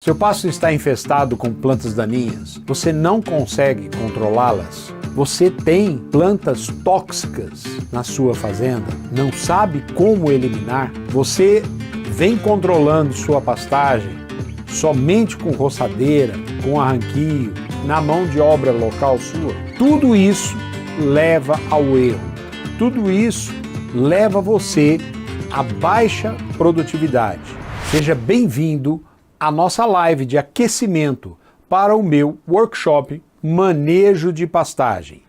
Seu pasto está infestado com plantas daninhas, você não consegue controlá-las? Você tem plantas tóxicas na sua fazenda, não sabe como eliminar? Você vem controlando sua pastagem somente com roçadeira, com arranquio, na mão de obra local sua? Tudo isso leva ao erro, tudo isso leva você a baixa produtividade. Seja bem-vindo à nossa live de aquecimento para o meu workshop Manejo de Pastagem.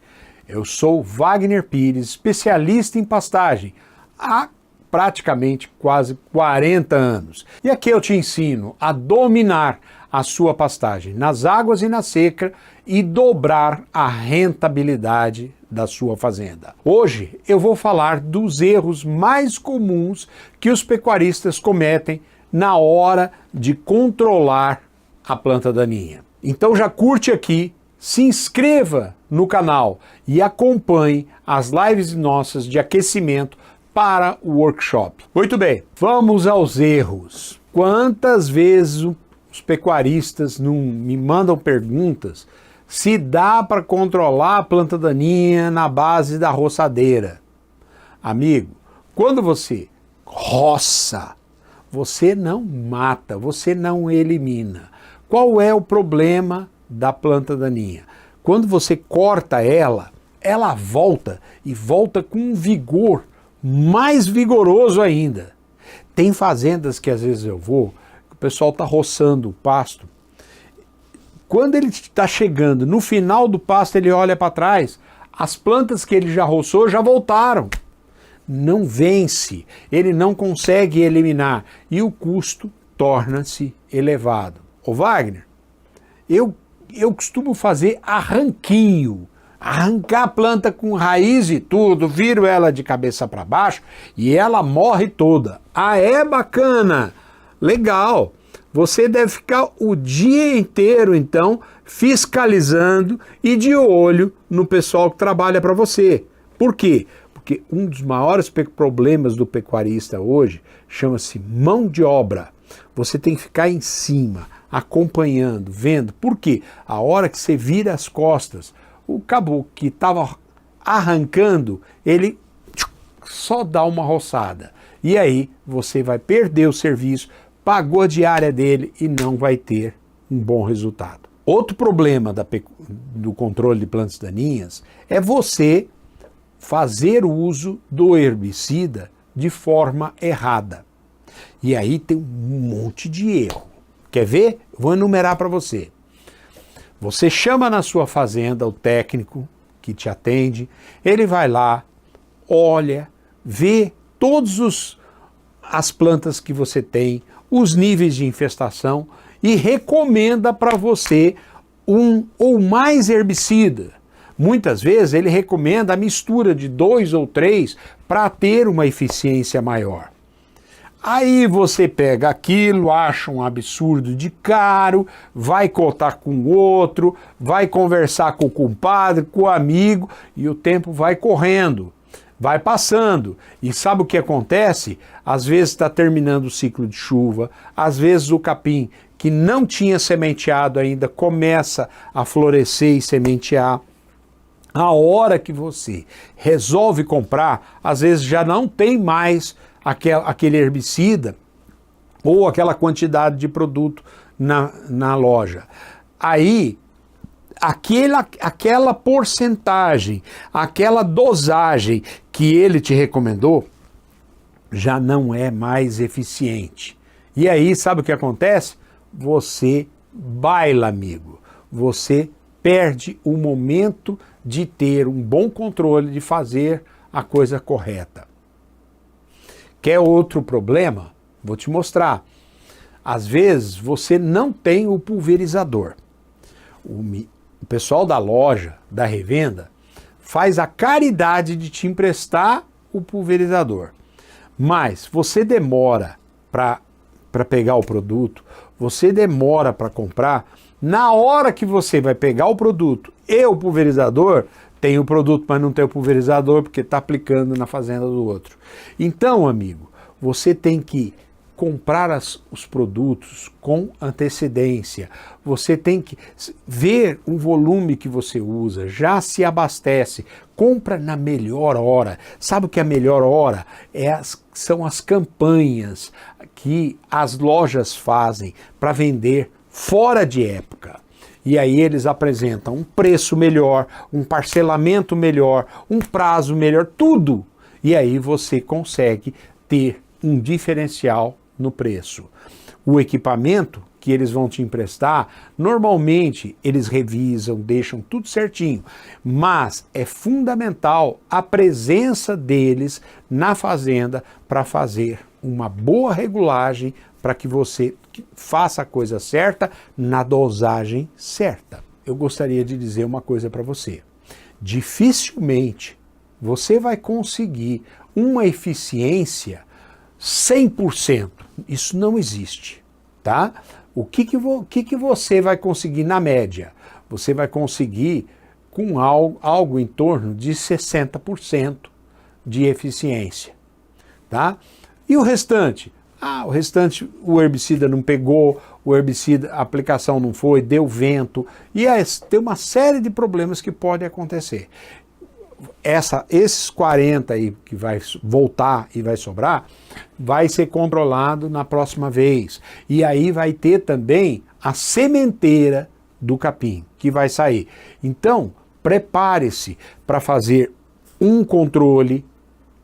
Eu sou Wagner Pires, especialista em pastagem há praticamente quase 40 anos. E aqui eu te ensino a dominar a sua pastagem nas águas e na seca e dobrar a rentabilidade da sua fazenda. Hoje eu vou falar dos erros mais comuns que os pecuaristas cometem na hora de controlar a planta daninha. Então já curte aqui, se inscreva no canal e acompanhe as lives nossas de aquecimento para o workshop. Muito bem, vamos aos erros. Quantas vezes os pecuaristas não me mandam perguntas se dá para controlar a planta daninha na base da roçadeira? Amigo, quando você roça, você não mata, você não elimina. Qual é o problema da planta daninha? Quando você corta ela, ela volta e volta com um vigor mais vigoroso ainda. Tem fazendas que às vezes eu vou, o pessoal está roçando o pasto. Quando ele está chegando no final do pasto, ele olha para trás, as plantas que ele já roçou já voltaram. Não vence, ele não consegue eliminar e o custo torna-se elevado. Ô Wagner, eu costumo fazer arranquinho, arrancar a planta com raiz e tudo, viro ela de cabeça para baixo e ela morre toda. Ah, é bacana, legal. Você deve ficar o dia inteiro, então, fiscalizando e de olho no pessoal que trabalha para você. Por quê? Porque um dos maiores problemas do pecuarista hoje chama-se mão de obra. Você tem que ficar em cima, acompanhando, vendo. Por quê? A hora que você vira as costas, o caboclo que estava arrancando, ele só dá uma roçada. E aí você vai perder o serviço, pagou a diária dele e não vai ter um bom resultado. Outro problema do controle de plantas daninhas é você fazer uso do herbicida de forma errada. E aí tem um monte de erro. Quer ver? Vou enumerar para você. Você chama na sua fazenda o técnico que te atende, ele vai lá, olha, vê todas as plantas que você tem, os níveis de infestação e recomenda para você um ou mais herbicida. Muitas vezes ele recomenda a mistura de 2 ou 3 para ter uma eficiência maior. Aí você pega aquilo, acha um absurdo de caro, vai cotar com o outro, vai conversar com o compadre, com o amigo e o tempo vai correndo, vai passando. E sabe o que acontece? Às vezes está terminando o ciclo de chuva, às vezes o capim que não tinha sementeado ainda começa a florescer e sementear. A hora que você resolve comprar, às vezes já não tem mais aquele herbicida ou aquela quantidade de produto na loja. Aí, aquela porcentagem, aquela dosagem que ele te recomendou, já não é mais eficiente. E aí, sabe o que acontece? Você baila, amigo. Você perde o momento de ter um bom controle, de fazer a coisa correta. Quer outro problema? Vou te mostrar. Às vezes você não tem o pulverizador. O pessoal da loja, da revenda, faz a caridade de te emprestar o pulverizador. Mas você demora para pegar o produto, você demora para comprar. Na hora que você vai pegar o produto e o pulverizador, tem o produto, mas não tem o pulverizador porque está aplicando na fazenda do outro. Então, amigo, você tem que comprar os produtos com antecedência, você tem que ver o volume que você usa, já se abastece, compra na melhor hora. Sabe o que é a melhor hora? São as campanhas que as lojas fazem para vender fora de época. E aí eles apresentam um preço melhor, um parcelamento melhor, um prazo melhor, tudo. E aí você consegue ter um diferencial no preço. O equipamento que eles vão te emprestar, normalmente eles revisam, deixam tudo certinho, mas é fundamental a presença deles na fazenda para fazer uma boa regulagem para que você faça a coisa certa na dosagem certa. Eu gostaria de dizer uma coisa para você. Dificilmente você vai conseguir uma eficiência 100%. Isso não existe, tá? O que você vai conseguir na média? Você vai conseguir com algo em torno de 60% de eficiência, tá? E o restante? O restante o herbicida não pegou, a aplicação não foi, deu vento, e tem uma série de problemas que podem acontecer. Esses 40 aí que vai voltar e vai sobrar, vai ser controlado na próxima vez. E aí vai ter também a sementeira do capim que vai sair. Então, prepare-se para fazer um controle,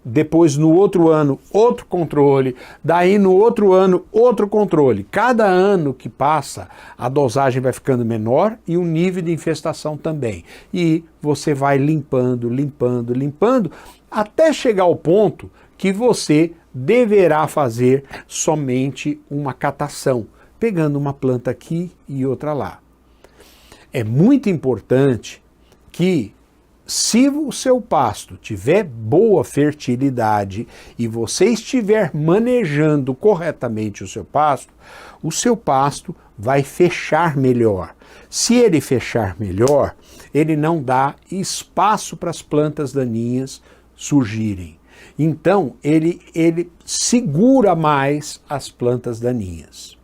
depois no outro ano outro controle, daí no outro ano outro controle. Cada ano que passa, a dosagem vai ficando menor e o nível de infestação também. E você vai limpando, até chegar ao ponto que você deverá fazer somente uma catação, pegando uma planta aqui e outra lá. É muito importante que, se o seu pasto tiver boa fertilidade e você estiver manejando corretamente o seu pasto vai fechar melhor. Se ele fechar melhor, ele não dá espaço para as plantas daninhas surgirem. Então, ele segura mais as plantas daninhas.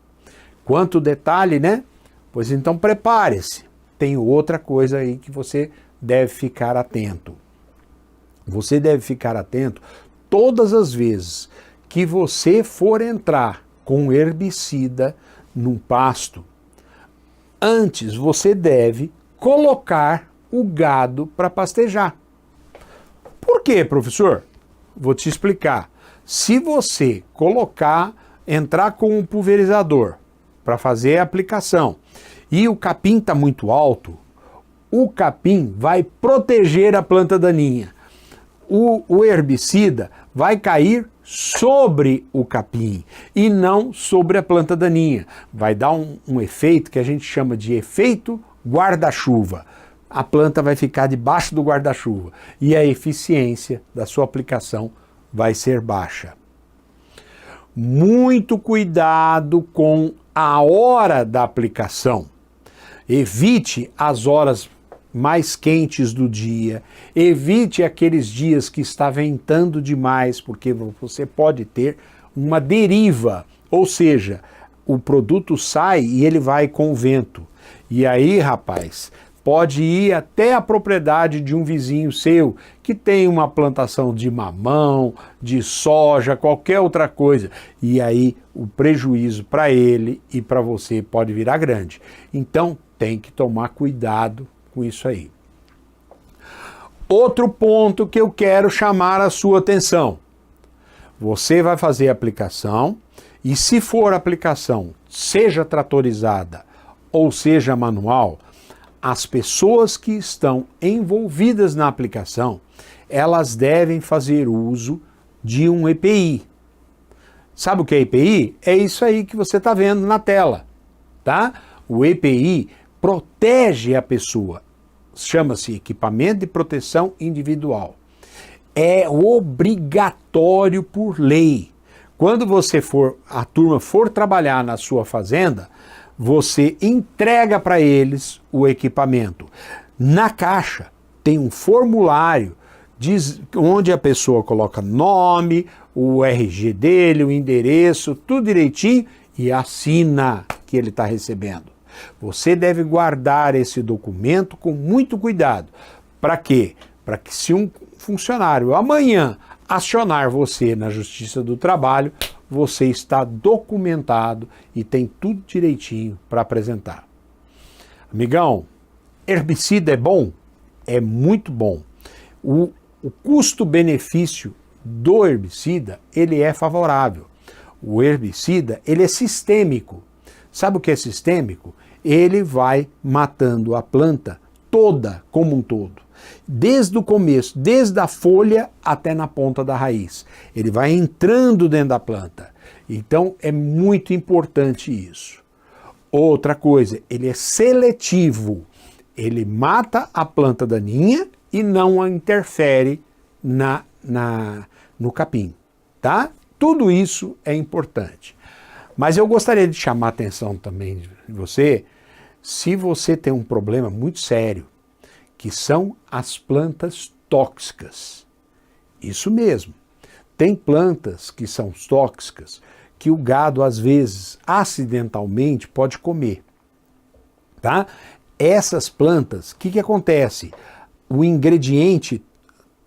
Quanto detalhe, né? Pois então prepare-se. Tem outra coisa aí que você deve ficar atento. Você deve ficar atento todas as vezes que você for entrar com herbicida num pasto. Antes você deve colocar o gado para pastejar. Por quê, professor? Vou te explicar. Se você entrar com um pulverizador para fazer a aplicação e o capim está muito alto, o capim vai proteger a planta daninha. O herbicida vai cair sobre o capim e não sobre a planta daninha. Vai dar um efeito que a gente chama de efeito guarda-chuva. A planta vai ficar debaixo do guarda-chuva e a eficiência da sua aplicação vai ser baixa. Muito cuidado com a hora da aplicação. Evite as horas mais quentes do dia, evite aqueles dias que está ventando demais, porque você pode ter uma deriva, ou seja, o produto sai e ele vai com o vento. E aí, rapaz, pode ir até a propriedade de um vizinho seu que tem uma plantação de mamão, de soja, qualquer outra coisa. E aí o prejuízo para ele e para você pode virar grande. Então tem que tomar cuidado com isso aí. Outro ponto que eu quero chamar a sua atenção. Você vai fazer a aplicação e, se for aplicação, seja tratorizada ou seja manual, as pessoas que estão envolvidas na aplicação, elas devem fazer uso de um EPI. Sabe o que é EPI? É isso aí que você está vendo na tela, tá? O EPI protege a pessoa. Chama-se equipamento de proteção individual. É obrigatório por lei. Quando a turma for trabalhar na sua fazenda, você entrega para eles o equipamento. Na caixa tem um formulário onde a pessoa coloca nome, o RG dele, o endereço, tudo direitinho e assina que ele está recebendo. Você deve guardar esse documento com muito cuidado. Para quê? Para que se um funcionário amanhã acionar você na Justiça do Trabalho, você está documentado e tem tudo direitinho para apresentar. Amigão, herbicida é bom? É muito bom. O custo-benefício do herbicida, ele é favorável. O herbicida, ele é sistêmico. Sabe o que é sistêmico? Ele vai matando a planta toda, como um todo. Desde o começo, desde a folha até na ponta da raiz. Ele vai entrando dentro da planta. Então é muito importante isso. Outra coisa, ele é seletivo. Ele mata a planta daninha e não a interfere no capim, tá? Tudo isso é importante. Mas eu gostaria de chamar a atenção também de você, se você tem um problema muito sério, que são as plantas tóxicas. Isso mesmo. Tem plantas que são tóxicas que o gado, às vezes, acidentalmente pode comer. Tá? Essas plantas, o que acontece? O ingrediente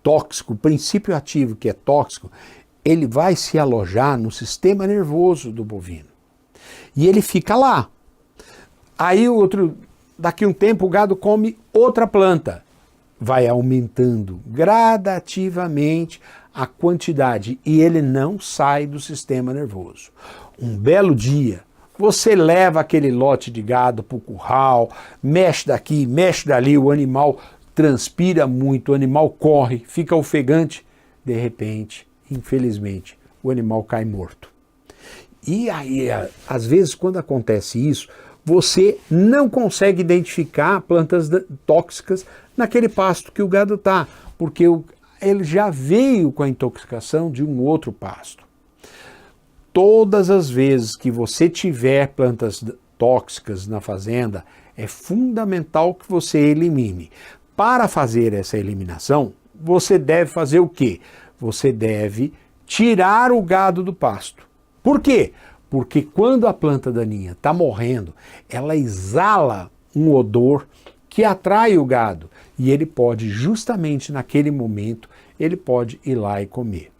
tóxico, o princípio ativo que é tóxico, ele vai se alojar no sistema nervoso do bovino. E ele fica lá. Aí daqui a um tempo o gado come outra planta. Vai aumentando gradativamente a quantidade e ele não sai do sistema nervoso. Um belo dia, você leva aquele lote de gado para o curral, mexe daqui, mexe dali, o animal transpira muito, o animal corre, fica ofegante, de repente, infelizmente, o animal cai morto. E aí, às vezes, quando acontece isso, você não consegue identificar plantas tóxicas naquele pasto que o gado está, porque ele já veio com a intoxicação de um outro pasto. Todas as vezes que você tiver plantas tóxicas na fazenda, é fundamental que você elimine. Para fazer essa eliminação, você deve fazer o quê? Você deve tirar o gado do pasto. Por quê? Porque quando a planta daninha está morrendo, ela exala um odor que atrai o gado e ele pode, justamente naquele momento, ele pode ir lá e comer.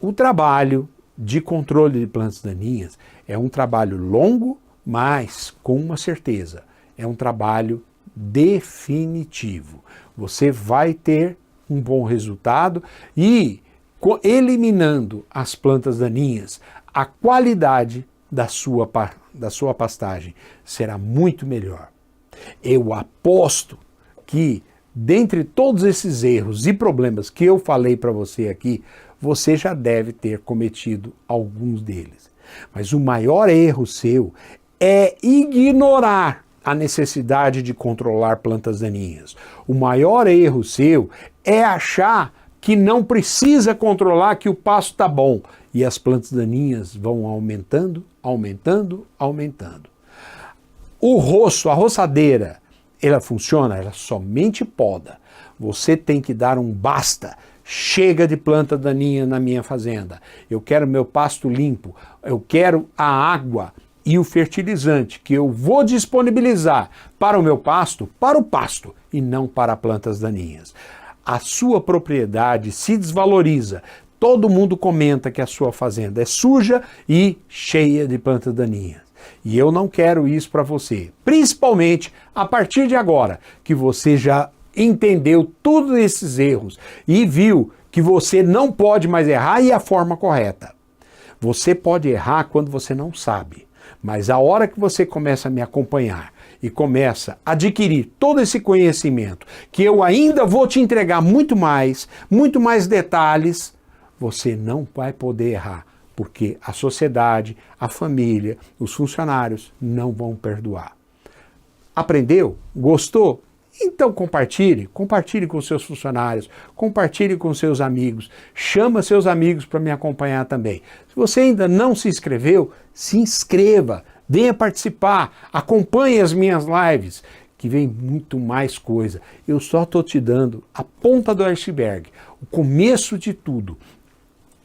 O trabalho de controle de plantas daninhas é um trabalho longo, mas com uma certeza, é um trabalho definitivo. Você vai ter um bom resultado e, eliminando as plantas daninhas, a qualidade da sua pastagem será muito melhor. Eu aposto que, dentre todos esses erros e problemas que eu falei para você aqui, você já deve ter cometido alguns deles. Mas o maior erro seu é ignorar a necessidade de controlar plantas daninhas. O maior erro seu é achar que não precisa controlar, que o pasto está bom. E as plantas daninhas vão aumentando, aumentando, aumentando. O roço, a roçadeira, ela funciona? Ela somente poda. Você tem que dar um basta. Chega de planta daninha na minha fazenda. Eu quero meu pasto limpo. Eu quero a água e o fertilizante que eu vou disponibilizar para o meu pasto, para o pasto e não para plantas daninhas. A sua propriedade se desvaloriza. Todo mundo comenta que a sua fazenda é suja e cheia de plantas daninhas. E eu não quero isso para você. Principalmente a partir de agora, que você já entendeu todos esses erros e viu que você não pode mais errar e a forma correta. Você pode errar quando você não sabe. Mas a hora que você começa a me acompanhar e começa a adquirir todo esse conhecimento, que eu ainda vou te entregar muito mais detalhes, você não vai poder errar, porque a sociedade, a família, os funcionários não vão perdoar. Aprendeu? Gostou? Então compartilhe com seus funcionários, compartilhe com seus amigos, chama seus amigos para me acompanhar também. Se você ainda não se inscreveu, se inscreva, venha participar, acompanhe as minhas lives, que vem muito mais coisa. Eu só estou te dando a ponta do iceberg, o começo de tudo.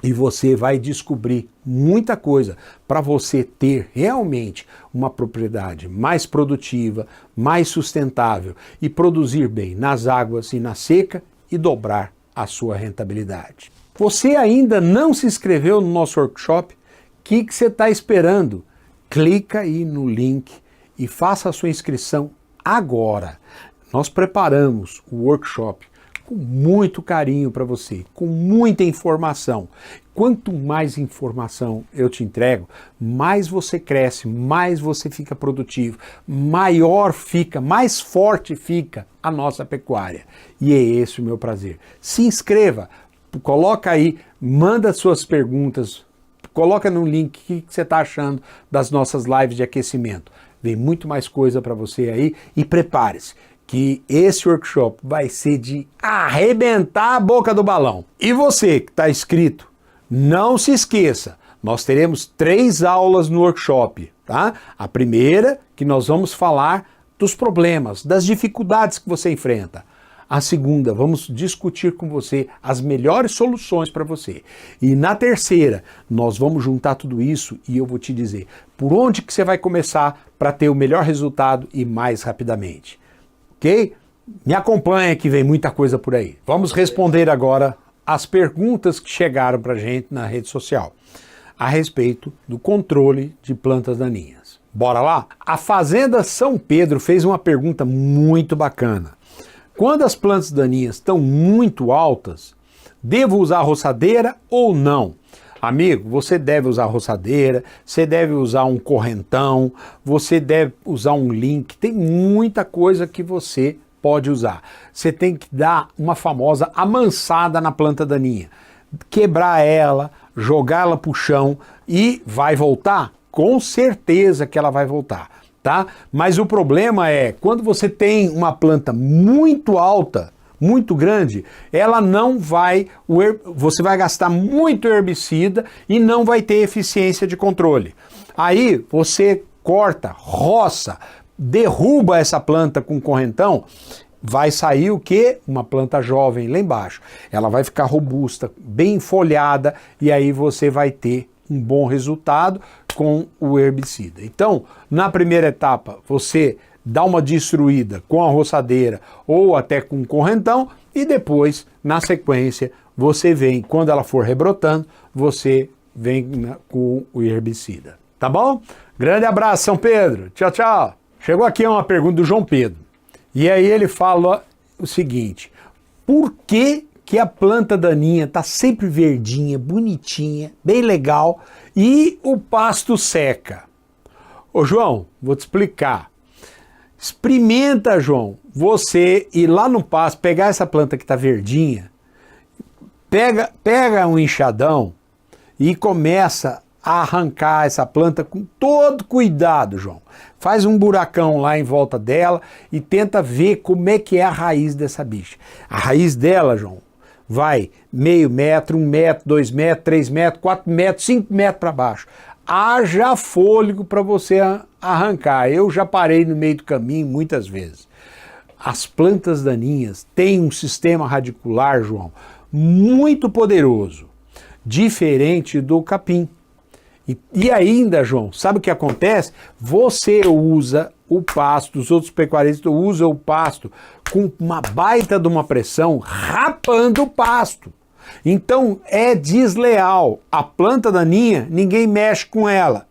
E você vai descobrir muita coisa para você ter realmente uma propriedade mais produtiva, mais sustentável e produzir bem nas águas e na seca e dobrar a sua rentabilidade. Você ainda não se inscreveu no nosso workshop? O que você está esperando? Clica aí no link e faça a sua inscrição agora. Nós preparamos o workshop com muito carinho para você, com muita informação. Quanto mais informação eu te entrego, mais você cresce, mais você fica produtivo, maior fica, mais forte fica a nossa pecuária. E é esse o meu prazer. Se inscreva, coloca aí, manda suas perguntas, coloca no link o que você está achando das nossas lives de aquecimento. Vem muito mais coisa para você aí e prepare-se, que esse workshop vai ser de arrebentar a boca do balão. E você que está inscrito, não se esqueça, nós teremos 3 aulas no workshop, tá? A primeira, que nós vamos falar dos problemas, das dificuldades que você enfrenta. A segunda, vamos discutir com você as melhores soluções para você. E na terceira, nós vamos juntar tudo isso e eu vou te dizer por onde que você vai começar para ter o melhor resultado e mais rapidamente. Ok? Me acompanha que vem muita coisa por aí. Vamos responder agora as perguntas que chegaram para a gente na rede social a respeito do controle de plantas daninhas. Bora lá? A Fazenda São Pedro fez uma pergunta muito bacana. Quando as plantas daninhas estão muito altas, devo usar roçadeira ou não? Amigo, você deve usar roçadeira, você deve usar um correntão, você deve usar um link, tem muita coisa que você pode usar. Você tem que dar uma famosa amansada na planta daninha, quebrar ela, jogar ela para o chão e vai voltar? Com certeza que ela vai voltar, tá? Mas o problema é, quando você tem uma planta muito alta, muito grande, ela não vai, você vai gastar muito herbicida e não vai ter eficiência de controle. Aí você corta, roça, derruba essa planta com correntão, vai sair o quê? Uma planta jovem lá embaixo. Ela vai ficar robusta, bem folhada e aí você vai ter um bom resultado com o herbicida. Então, na primeira etapa, você dá uma destruída com a roçadeira ou até com o correntão e depois, na sequência, você vem, quando ela for rebrotando, você vem com o herbicida. Tá bom? Grande abraço, São Pedro. Tchau, tchau. Chegou aqui uma pergunta do João Pedro. E aí ele fala o seguinte: por que a planta daninha está sempre verdinha, bonitinha, bem legal e o pasto seca? Ô João, vou te explicar. Experimenta, João, você ir lá no pasto, pegar essa planta que está verdinha, pega um enxadão e começa a arrancar essa planta com todo cuidado, João. Faz um buracão lá em volta dela e tenta ver como é que é a raiz dessa bicha. A raiz dela, João, vai meio metro, 1 metro, 2 metros, 3 metros, 4 metros, 5 metros para baixo. Haja fôlego para você arrancar. Eu já parei no meio do caminho muitas vezes. As plantas daninhas têm um sistema radicular, João, muito poderoso, diferente do capim. E ainda, João, sabe o que acontece? Você usa o pasto, os outros pecuaristas usam o pasto com uma baita de uma pressão, rapando o pasto. Então é desleal. A planta daninha, ninguém mexe com ela.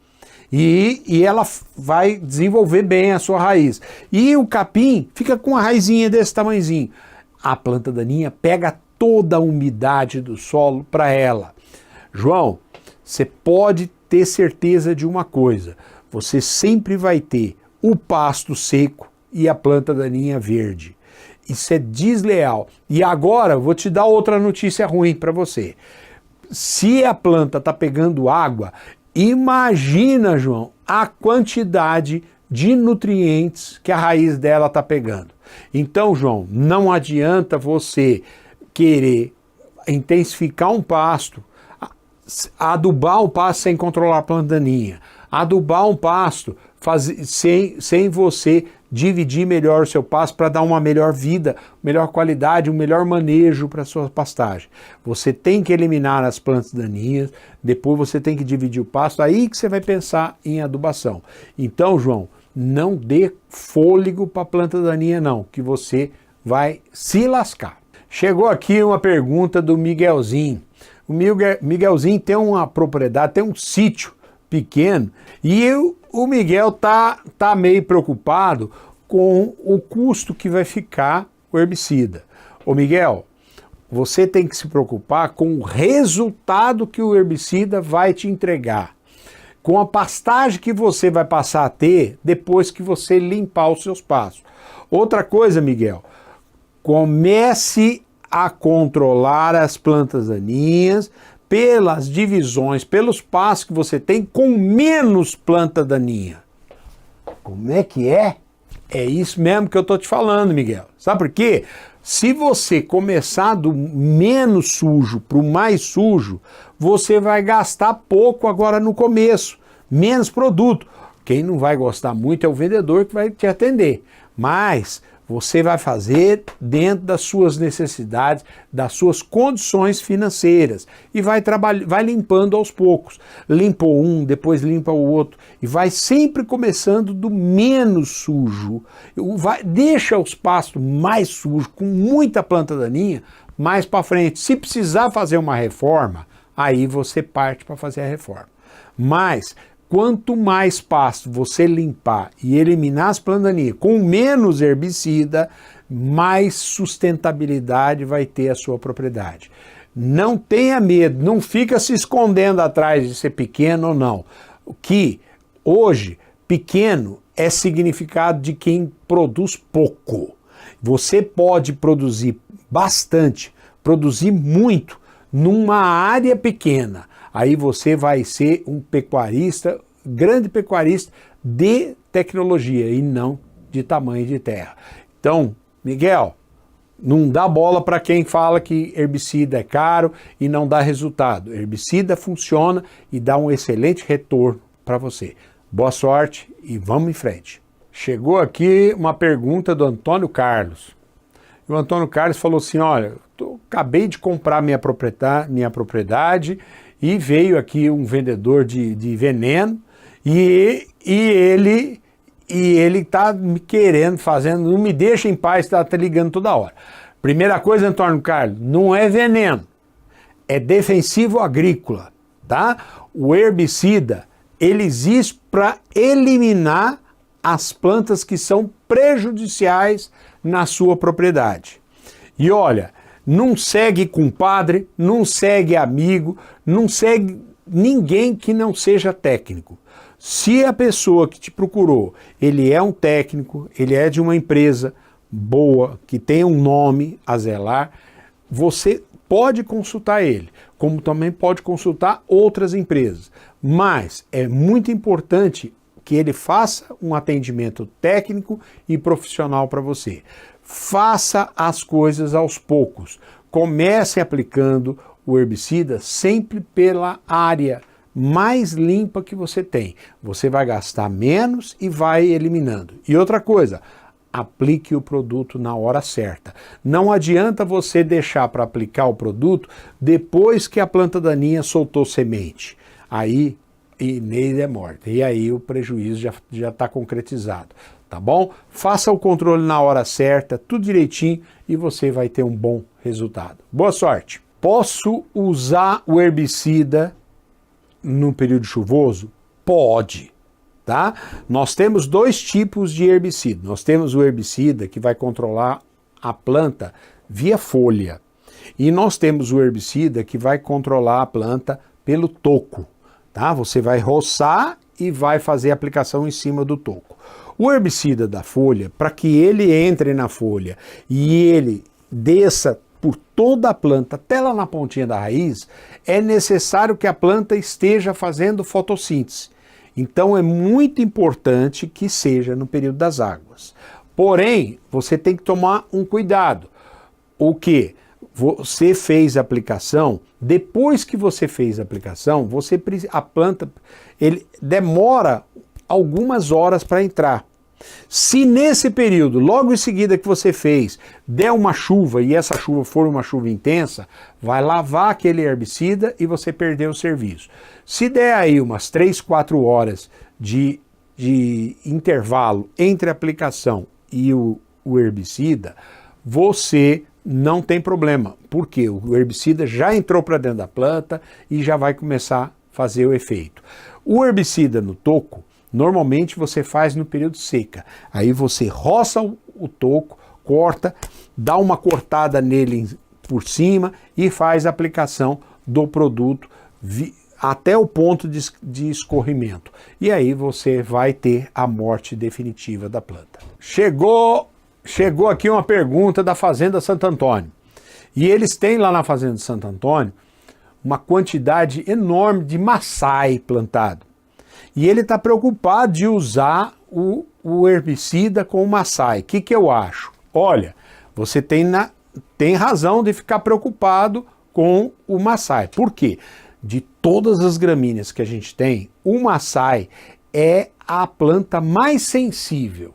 E ela vai desenvolver bem a sua raiz. E o capim fica com uma raizinha desse tamanhozinho. A planta daninha pega toda a umidade do solo para ela. João, você pode ter certeza de uma coisa: você sempre vai ter o pasto seco e a planta daninha verde. Isso é desleal. E agora vou te dar outra notícia ruim para você. Se a planta está pegando água, imagina, João, a quantidade de nutrientes que a raiz dela está pegando. Então, João, não adianta você querer intensificar um pasto, adubar um pasto sem controlar a planta daninha, adubar um pasto sem você dividir melhor o seu pasto para dar uma melhor vida, melhor qualidade, um melhor manejo para a sua pastagem. Você tem que eliminar as plantas daninhas, depois você tem que dividir o pasto, aí que você vai pensar em adubação. Então, João, não dê fôlego para a planta daninha não, que você vai se lascar. Chegou aqui uma pergunta do Miguelzinho. O Miguelzinho tem uma propriedade, tem um sítio pequeno, e o Miguel tá meio preocupado com o custo que vai ficar o herbicida. Ô Miguel, você tem que se preocupar com o resultado que o herbicida vai te entregar, com a pastagem que você vai passar a ter depois que você limpar os seus pastos. Outra coisa, Miguel, comece a controlar as plantas daninhas pelas divisões, pelos pastos que você tem com menos planta daninha. Como é que é? É isso mesmo que eu estou te falando, Miguel. Sabe por quê? Se você começar do menos sujo para o mais sujo, você vai gastar pouco agora no começo, menos produto. Quem não vai gostar muito é o vendedor que vai te atender, mas você vai fazer dentro das suas necessidades, das suas condições financeiras e vai limpando aos poucos. Limpou um, depois limpa o outro e vai sempre começando do menos sujo. Deixa os pastos mais sujos, com muita planta daninha, mais para frente. Se precisar fazer uma reforma, aí você parte para fazer a reforma. Mas quanto mais pasto você limpar e eliminar as plantas daninhas com menos herbicida, mais sustentabilidade vai ter a sua propriedade. Não tenha medo, não fica se escondendo atrás de ser pequeno ou não. Que hoje, pequeno é significado de quem produz pouco. Você pode produzir bastante, produzir muito numa área pequena. Aí você vai ser um pecuarista, grande pecuarista de tecnologia e não de tamanho de terra. Então, Miguel, não dá bola para quem fala que herbicida é caro e não dá resultado. Herbicida funciona e dá um excelente retorno para você. Boa sorte e vamos em frente. Chegou aqui uma pergunta do Antônio Carlos. E o Antônio Carlos falou assim, olha, acabei de comprar minha propriedade e veio aqui um vendedor de veneno e ele está me querendo, não me deixa em paz, está ligando toda hora. Primeira coisa, Antônio Carlos, não é veneno, é defensivo agrícola, tá? O herbicida, ele existe para eliminar as plantas que são prejudiciais na sua propriedade. E olha, não segue compadre, não segue amigo, não segue ninguém que não seja técnico. Se a pessoa que te procurou, ele é um técnico, ele é de uma empresa boa, que tem um nome a zelar, você pode consultar ele, como também pode consultar outras empresas. Mas é muito importante que ele faça um atendimento técnico e profissional para você. Faça as coisas aos poucos. Comece aplicando o herbicida sempre pela área mais limpa que você tem. Você vai gastar menos e vai eliminando. E outra coisa, aplique o produto na hora certa. Não adianta você deixar para aplicar o produto depois que a planta daninha soltou semente. Aí, Inês é morta. E aí o prejuízo já está concretizado. Tá bom? Faça o controle na hora certa, tudo direitinho, e você vai ter um bom resultado. Boa sorte! Posso usar o herbicida no período chuvoso? Pode, tá? Nós temos dois tipos de herbicida. Nós temos o herbicida que vai controlar a planta via folha. E nós temos o herbicida que vai controlar a planta pelo toco, tá? Você vai roçar e vai fazer a aplicação em cima do toco. O herbicida da folha, para que ele entre na folha e ele desça por toda a planta, até lá na pontinha da raiz, é necessário que a planta esteja fazendo fotossíntese. Então é muito importante que seja no período das águas. Porém, você tem que tomar um cuidado. O que? Você fez a aplicação, depois que você fez a aplicação, a planta ele demora algumas horas para entrar. Se nesse período, logo em seguida que você fez, der uma chuva e essa chuva for uma chuva intensa, vai lavar aquele herbicida e você perdeu o serviço. Se der aí umas 3, 4 horas de intervalo entre a aplicação e o herbicida, você não tem problema, porque o herbicida já entrou para dentro da planta e já vai começar a fazer o efeito. O herbicida no toco, normalmente você faz no período seca. Aí você roça o toco, corta, dá uma cortada nele por cima e faz a aplicação do produto até o ponto de escorrimento. E aí você vai ter a morte definitiva da planta. Chegou aqui uma pergunta da Fazenda Santo Antônio. E eles têm lá na Fazenda Santo Antônio uma quantidade enorme de maçai plantado. E ele está preocupado de usar o herbicida com o maçai. O que eu acho? Olha, você tem razão de ficar preocupado com o maçai. Por quê? De todas as gramíneas que a gente tem, o maçai é a planta mais sensível.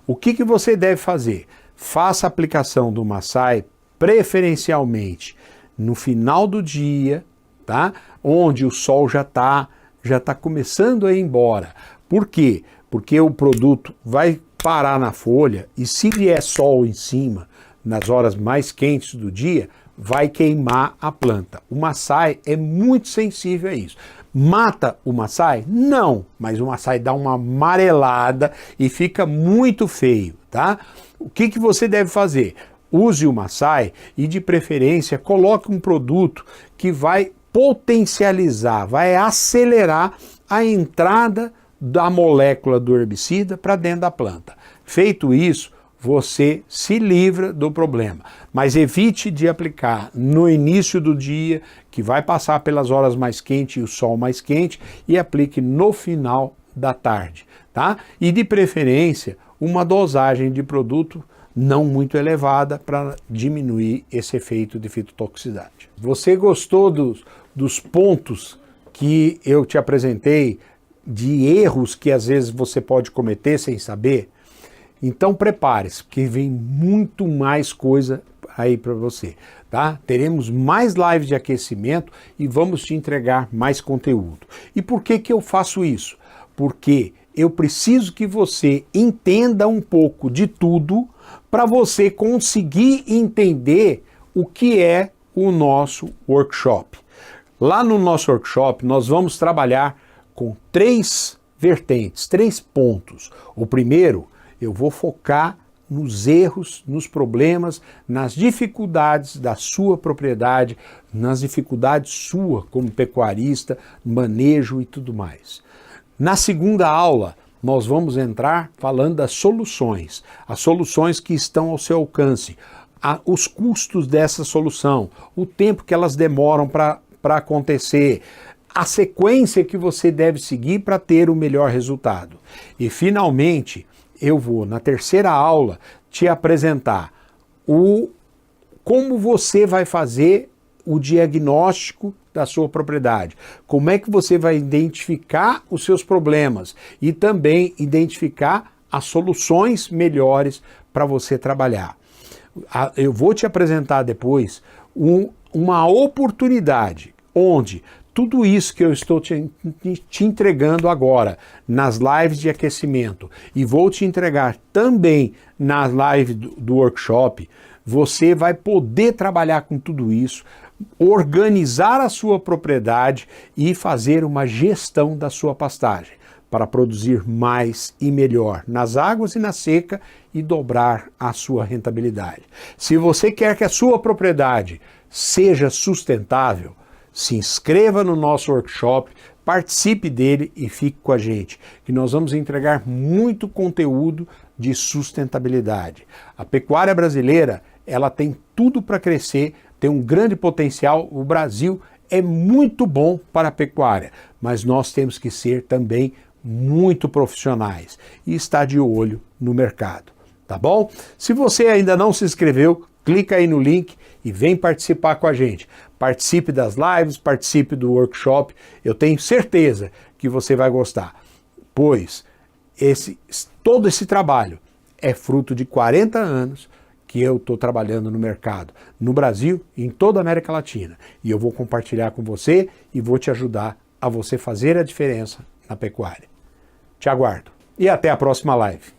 O que você deve fazer? Faça a aplicação do maçai preferencialmente no final do dia, tá? Onde o sol já está começando a ir embora. Por quê? Porque o produto vai parar na folha e se vier sol em cima, nas horas mais quentes do dia, vai queimar a planta. O maçai é muito sensível a isso. Mata o maçai? Não, mas o maçai dá uma amarelada e fica muito feio, tá? O que você deve fazer? Use o maçai e, de preferência, coloque um produto que vai potencializar, vai acelerar a entrada da molécula do herbicida para dentro da planta. Feito isso, você se livra do problema. Mas evite de aplicar no início do dia, que vai passar pelas horas mais quentes e o sol mais quente, e aplique no final da tarde, tá? E de preferência, uma dosagem de produto não muito elevada para diminuir esse efeito de fitotoxicidade. Você gostou dos pontos que eu te apresentei, de erros que às vezes você pode cometer sem saber? Então prepare-se, porque vem muito mais coisa aí para você, tá? Teremos mais lives de aquecimento e vamos te entregar mais conteúdo. E por que eu faço isso? Porque eu preciso que você entenda um pouco de tudo para você conseguir entender o que é o nosso workshop. Lá no nosso workshop nós vamos trabalhar com 3 vertentes, 3 pontos. O primeiro, eu vou focar nos erros, nos problemas, nas dificuldades da sua propriedade, nas dificuldades sua como pecuarista, manejo e tudo mais. Na segunda aula, nós vamos entrar falando das soluções, as soluções que estão ao seu alcance, os custos dessa solução, o tempo que elas demoram para acontecer, a sequência que você deve seguir para ter o melhor resultado. E finalmente, eu vou, na terceira aula, te apresentar como você vai fazer o diagnóstico da sua propriedade, como é que você vai identificar os seus problemas e também identificar as soluções melhores para você trabalhar. Eu vou te apresentar depois uma oportunidade onde tudo isso que eu estou te entregando agora nas lives de aquecimento e vou te entregar também nas lives do workshop, você vai poder trabalhar com tudo isso, organizar a sua propriedade e fazer uma gestão da sua pastagem para produzir mais e melhor nas águas e na seca e dobrar a sua rentabilidade. Se você quer que a sua propriedade seja sustentável, se inscreva no nosso workshop, participe dele e fique com a gente, que nós vamos entregar muito conteúdo de sustentabilidade. A pecuária brasileira, ela tem tudo para crescer, tem um grande potencial. O Brasil é muito bom para a pecuária, mas nós temos que ser também muito profissionais e estar de olho no mercado, tá bom? Se você ainda não se inscreveu, clica aí no link e vem participar com a gente. Participe das lives, participe do workshop. Eu tenho certeza que você vai gostar, pois todo esse trabalho é fruto de 40 anos que eu estou trabalhando no mercado, no Brasil e em toda a América Latina. E eu vou compartilhar com você e vou te ajudar a você fazer a diferença na pecuária. Te aguardo. E até a próxima live.